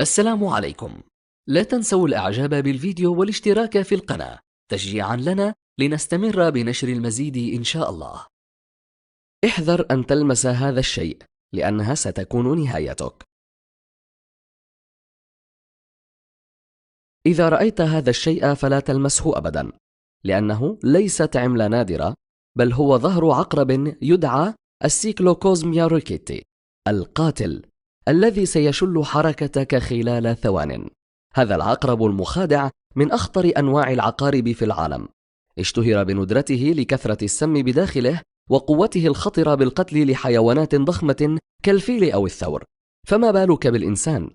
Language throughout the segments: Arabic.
السلام عليكم. لا تنسوا الإعجاب بالفيديو والاشتراك في القناة تشجيعا لنا لنستمر بنشر المزيد إن شاء الله. احذر أن تلمس هذا الشيء لأنها ستكون نهايتك. إذا رأيت هذا الشيء فلا تلمسه أبدا، لأنه ليست عملة نادرة، بل هو ظهر عقرب يدعى السيكلوكوزميا روكيتي القاتل، الذي سيشل حركتك خلال ثوان. هذا العقرب المخادع من أخطر أنواع العقارب في العالم. اشتهر بندرته لكثرة السم بداخله وقوته الخطرة بالقتل لحيوانات ضخمة كالفيل أو الثور، فما بالك بالإنسان؟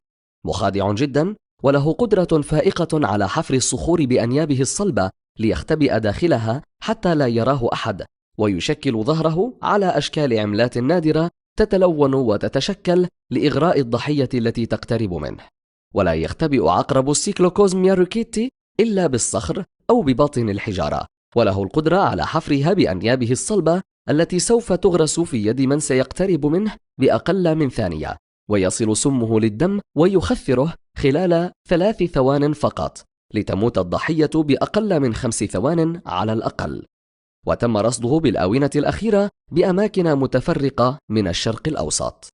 مخادع جدا، وله قدرة فائقة على حفر الصخور بأنيابه الصلبة ليختبئ داخلها حتى لا يراه أحد، ويشكل ظهره على أشكال عملات نادرة تتلون وتتشكل لإغراء الضحية التي تقترب منه. ولا يختبئ عقرب السيكلوكوزميا روكيتي إلا بالصخر أو بباطن الحجارة، وله القدرة على حفرها بأنيابه الصلبة التي سوف تغرس في يد من سيقترب منه بأقل من ثانية، ويصل سمه للدم ويخثره خلال 3 ثوان فقط، لتموت الضحية بأقل من 5 ثوان على الأقل. وتم رصده بالآونة الأخيرة بأماكن متفرقة من الشرق الأوسط.